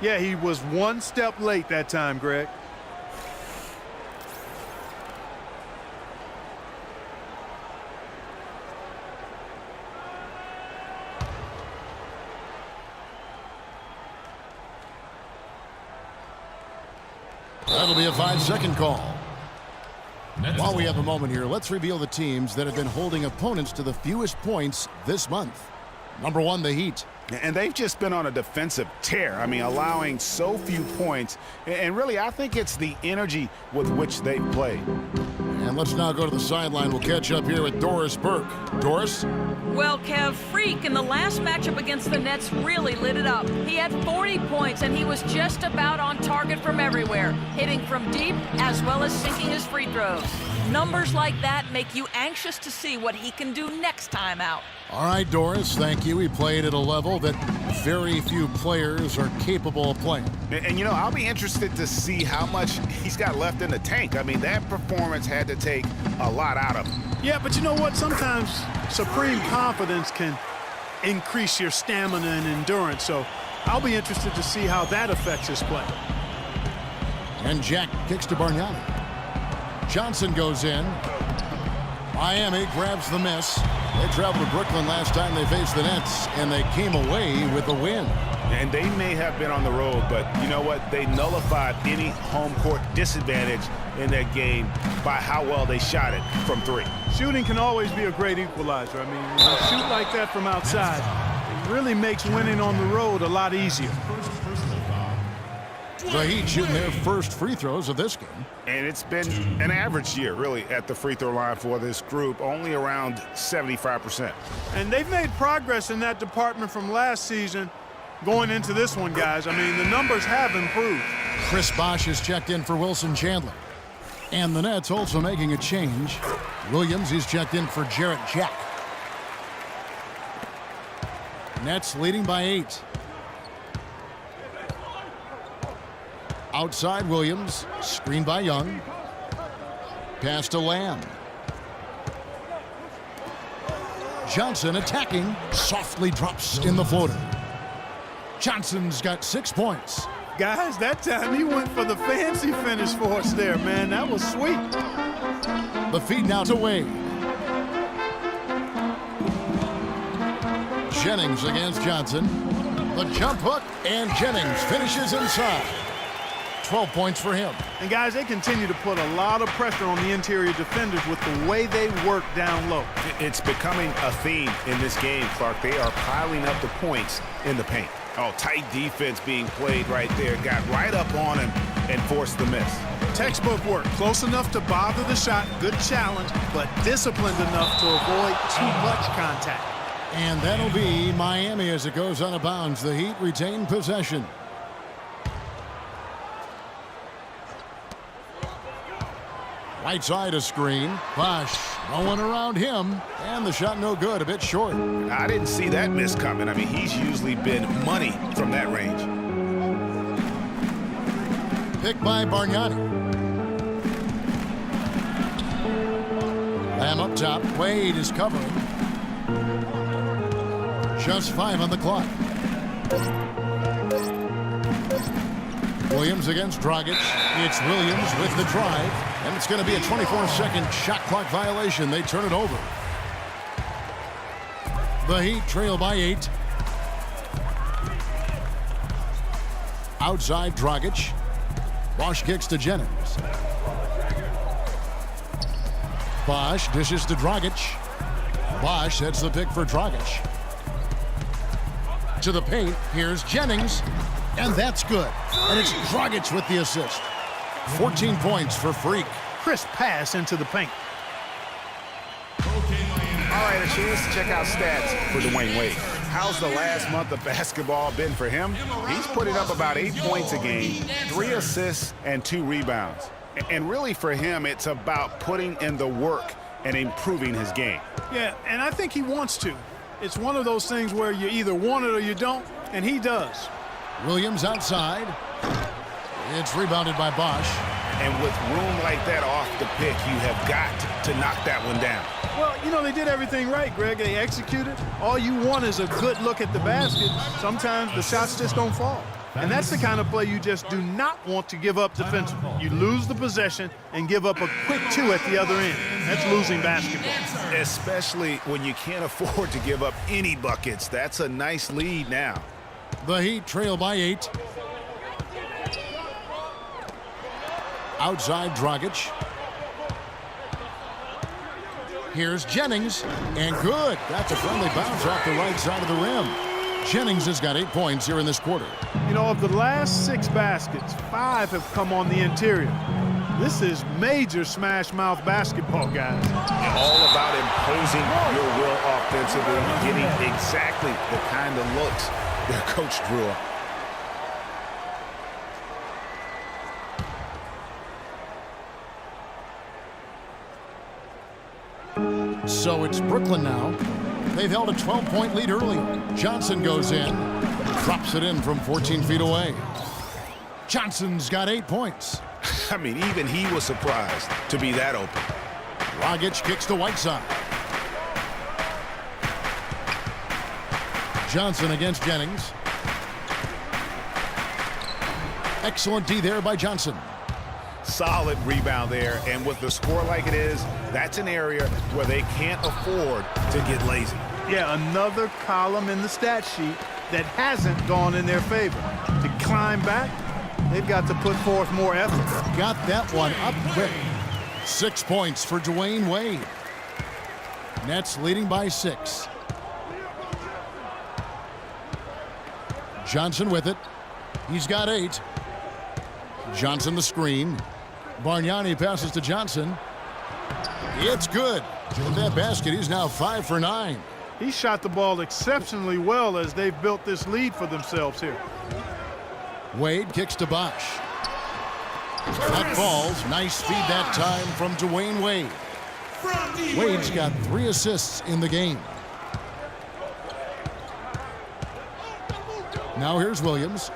Yeah, he was one step late that time, Greg. That'll be a 5-second call. While we have a moment here, let's reveal the teams that have been holding opponents to the fewest points this month. Number 1, the Heat. And they've just been on a defensive tear. I mean, allowing so few points. And really, I think it's the energy with which they play. And let's now go to the sideline. We'll catch up here with Doris Burke. Doris? Well, Kev, Freak in the last matchup against the Nets really lit it up. He had 40 points, and he was just about on target from everywhere, hitting from deep as well as sinking his free throws. Numbers like that make you anxious to see what he can do next time out. All right, Doris, thank you. He played at a level that very few players are capable of playing. And, you know, I'll be interested to see how much he's got left in the tank. I mean, that performance had to take a lot out of him. Yeah, but you know what? Sometimes supreme confidence can increase your stamina and endurance. So I'll be interested to see how that affects his play. And Jack kicks to Bargnani. Johnson goes in. Miami grabs the miss. They traveled to Brooklyn last time they faced the Nets, and they came away with a win. And they may have been on the road, but you know what? They nullified any home court disadvantage in that game by how well they shot it from 3. Shooting can always be a great equalizer. I mean, when you shoot like that from outside, it really makes winning on the road a lot easier. The Heat shooting their first free throws of this game. And it's been an average year, really, at the free throw line for this group, only around 75%. And they've made progress in that department from last season going into this one, guys. I mean, the numbers have improved. Chris Bosh is checked in for Wilson Chandler. And the Nets also making a change. Williams is checked in for Jarrett Jack. Nets leading by 8. Outside Williams, screened by Young. Pass to Lamb. Johnson attacking, softly drops in the floater. Johnson's got 6 points. Guys, that time he went for the fancy finish for us there, man. That was sweet. The feed now to Wade. Jennings against Johnson. The jump hook, and Jennings finishes inside. 12 points for him. And guys, they continue to put a lot of pressure on the interior defenders with the way they work down low. It's becoming a theme in this game, Clark. They are piling up the points in the paint. Oh, tight defense being played right there. Got right up on him and forced the miss. Textbook work. Close enough to bother the shot. Good challenge, but disciplined enough to avoid too much contact. And that'll be Miami as it goes out of bounds. The Heat retain possession. Right side a screen. Bosh, no one around him. And the shot no good, a bit short. I didn't see that miss coming. I mean, he's usually been money from that range. Picked by Bargnani. Lamb up top. Wade is covering. Just 5 on the clock. Williams against Dragic. It's Williams with the drive. And it's going to be a 24-second shot clock violation. They turn it over. The Heat trail by 8. Outside Dragic. Bosh kicks to Jennings. Bosh dishes to Dragic. Bosh sets the pick for Dragic. To the paint. Here's Jennings. And that's good. And it's Dragic with the assist. 14 points for Freak. Crisp pass into the paint. All right, a chance to check out stats for Dwayne Wade. How's the last month of basketball been for him? He's putting up about 8 points a game, 3 assists, and 2 rebounds. And really for him, it's about putting in the work and improving his game. Yeah, and I think he wants to. It's one of those things where you either want it or you don't, and he does. Williams outside. It's rebounded by Bosh. And with room like that off the pick, you have got to knock that one down. Well, you know, they did everything right, Greg. They executed. All you want is a good look at the basket. Sometimes the shots just don't fall. And that's the kind of play you just do not want to give up defensively. You lose the possession and give up a quick 2 at the other end. That's losing basketball. Especially when you can't afford to give up any buckets. That's a nice lead now. The Heat trail by 8. Outside Dragic. Here's Jennings, and good. That's a friendly bounce off the right side of the rim. Jennings has got 8 points here in this quarter. You know, of the last 6 baskets, 5 have come on the interior. This is major smash mouth basketball, guys. All about imposing your will offensively, getting exactly the kind of looks their coach drew up. So it's Brooklyn now. They've held a 12-point lead earlier. Johnson goes in, drops it in from 14 feet away. Johnson's got 8 points. I mean, even he was surprised to be that open. Dragic kicks to Whiteside. Johnson against Jennings. Excellent D there by Johnson. Solid rebound there, and with the score like it is, that's an area where they can't afford to get lazy. Yeah, another column in the stat sheet that hasn't gone in their favor. To climb back, they've got to put forth more effort. Got that one up quick. 6 points for Dwayne Wade. Nets leading by 6. Johnson with it. He's got 8. Johnson the screen. Bargnani passes to Johnson. It's good. With that basket, he's now 5 for 9. He shot the ball exceptionally well as they've built this lead for themselves here. Wade kicks to Bosh. That falls. Nice feed that time from Dwayne Wade. Wade's got 3 assists in the game. Now here's Williams.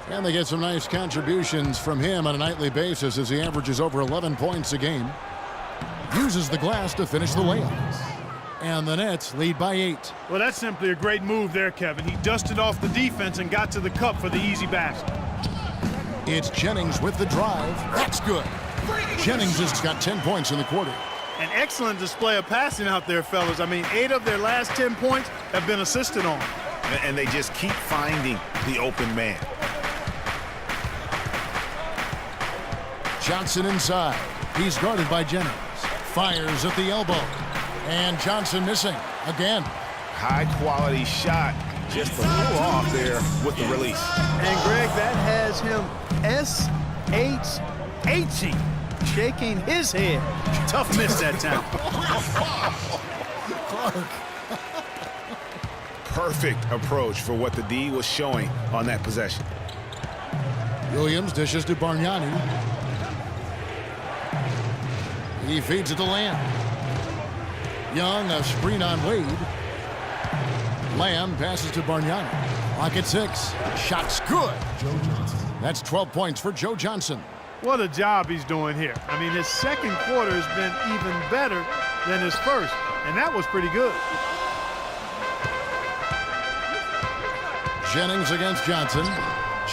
And they get some nice contributions from him on a nightly basis as he averages over 11 points a game. Uses the glass to finish the layup. And the Nets lead by 8. Well, that's simply a great move there, Kevin. He dusted off the defense and got to the cup for the easy basket. It's Jennings with the drive. That's good. Jennings has got 10 points in the quarter. An excellent display of passing out there, fellas. I mean, 8 of their last 10 points have been assisted on. And they just keep finding the open man. Johnson inside. He's guarded by Jennings. Fires at the elbow. And Johnson missing again. High quality shot. Just a little off there with the release. And Greg, that has him S-H-H-ing, shaking his head. Tough miss that time. Perfect approach for what the D was showing on that possession. Williams dishes to Bargnani. He feeds it to Lamb. Young, a screen on Wade. Lamb passes to Bargnani. Clock at 6. Shot's good. That's 12 points for Joe Johnson. What a job he's doing here. I mean, his second quarter has been even better than his first, and that was pretty good. Jennings against Johnson.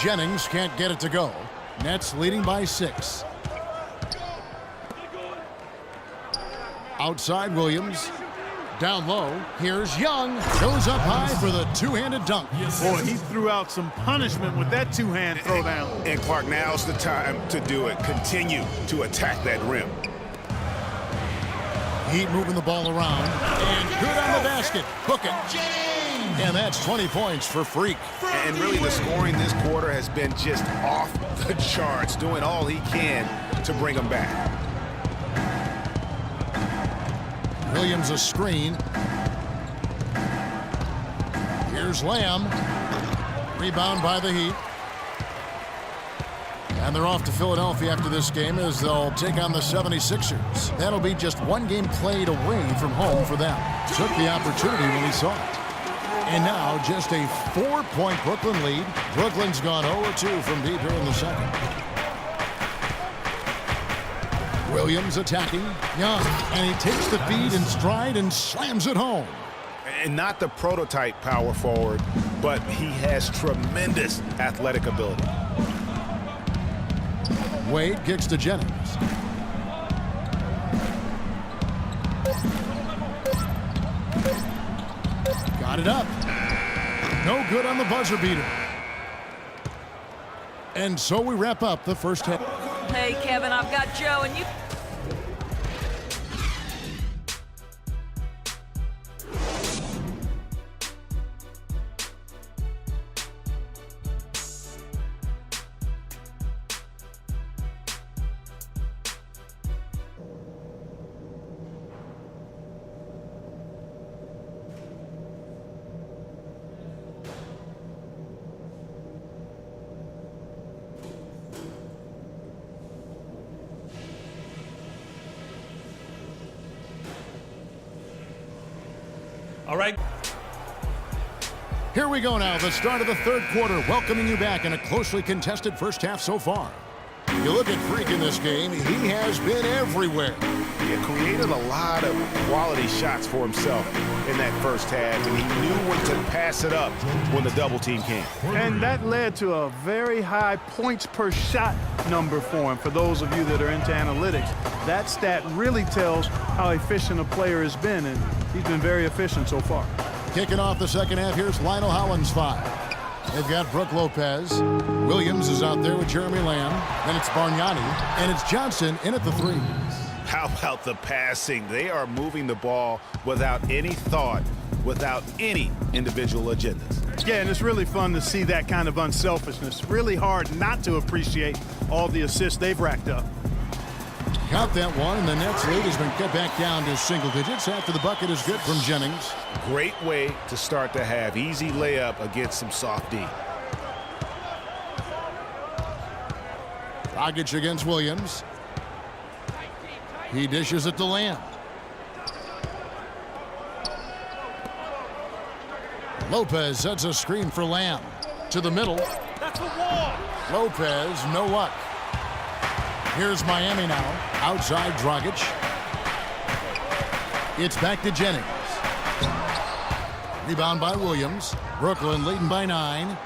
Jennings can't get it to go. Nets leading by 6. Outside Williams. Down low. Here's Young. Goes up high for the two-handed dunk. Boy, he threw out some punishment with that two-hand throwdown. And Clark, now's the time to do it. Continue to attack that rim. Heat moving the ball around. And good on the basket. Hook it. And that's 20 points for Freak. And really the scoring this quarter has been just off the charts, doing all he can to bring them back. Williams a screen. Here's Lamb. Rebound by the Heat. And they're off to Philadelphia after this game as they'll take on the 76ers. That'll be just one game played away from home for them. Took the opportunity when he saw it. And now just a 4-point Brooklyn lead. Brooklyn's gone 0-2 from deep here in the second. Williams attacking. Young. And he takes the feed in stride and slams it home. And not the prototype power forward, but he has tremendous athletic ability. Wade kicks to Jennings. Got it up. No good on the buzzer beater. And so we wrap up the first half. Hey, Kevin, I've got Joe, and you... All right. Here we go now, the start of the third quarter, welcoming you back in a closely contested first half so far. You look at Freak in this game, he has been everywhere. He created a lot of quality shots for himself in that first half, and he knew when to pass it up when the double team came. And that led to a very high points per shot number for him. For those of you that are into analytics, that stat really tells how efficient a player has been, and he's been very efficient so far. Kicking off the second half, here's Lionel Hollins 5. They've got Brook Lopez. Williams is out there with Jeremy Lamb. Then it's Bargnani, and it's Johnson in at the 3. How about the passing? They are moving the ball without any thought, without any individual agendas. Yeah, and it's really fun to see that kind of unselfishness. Really hard not to appreciate all the assists they've racked up. Got that one, and the Nets lead has been cut back down to single digits after the bucket is good from Jennings. Great way to start to have easy layup against some soft D. Dragic against Williams. He dishes it to Lamb. Lopez sets a screen for Lamb. To the middle. That's a wall. Lopez, no luck. Here's Miami now. Outside Dragic. It's back to Jennings. Rebound by Williams. Brooklyn leading by 9.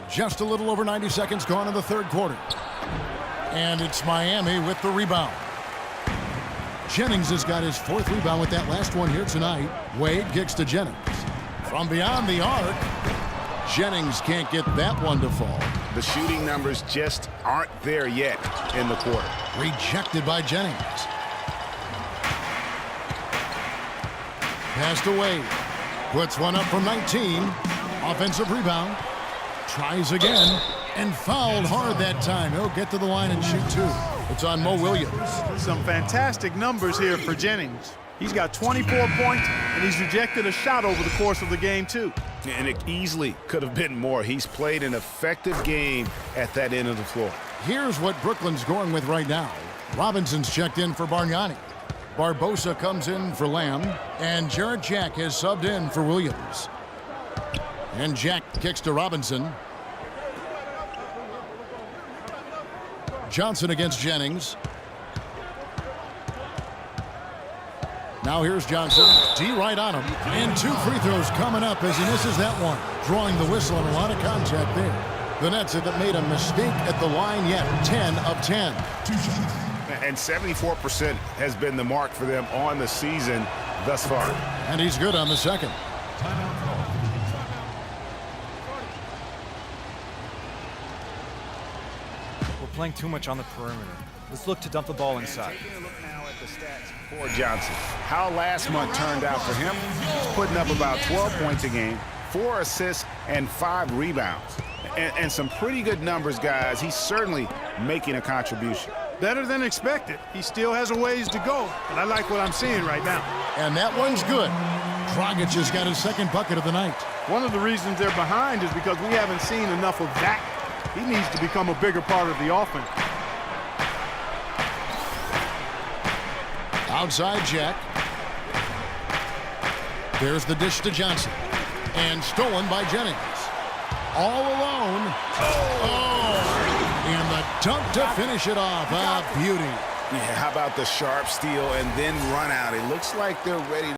Just a little over 90 seconds gone in the third quarter. And it's Miami with the rebound. Jennings has got his 4th rebound with that last one here tonight. Wade kicks to Jennings. From beyond the arc, Jennings can't get that one to fall. The shooting numbers just aren't there yet in the quarter. Rejected by Jennings. Passed away. Puts one up from 19. Offensive rebound. Tries again and fouled hard that time. He'll get to the line and shoot 2. It's on Mo Williams. Some fantastic numbers here for Jennings. He's got 24 points, and he's rejected a shot over the course of the game, too. And it easily could have been more. He's played an effective game at that end of the floor. Here's what Brooklyn's going with right now. Robinson's checked in for Bargnani. Barbosa comes in for Lamb, and Jarrett Jack has subbed in for Williams. And Jack kicks to Robinson. Johnson against Jennings. Now here's Johnson. D right on him. And 2 free throws coming up as he misses that one. Drawing the whistle and a lot of contact there. The Nets haven't made a mistake at the line yet. 10 of 10. And 74% has been the mark for them on the season thus far. And he's good on the second. We're playing too much on the perimeter. Let's look to dump the ball inside. Taking a look now at the stats for Johnson. How last month turned out for him. He's putting up about 12 points a game, 4 assists, and 5 rebounds. And some pretty good numbers, guys. He's certainly making a contribution. Better than expected. He still has a ways to go, but I like what I'm seeing right now. And that one's good. Dragic has got his 2nd bucket of the night. One of the reasons they're behind is because we haven't seen enough of that. He needs to become a bigger part of the offense. Outside Jack. There's the dish to Johnson. And stolen by Jennings. All alone. Oh! And the dunk to finish it off. A beauty. Yeah, how about the sharp steal and then run out? It looks like they're ready to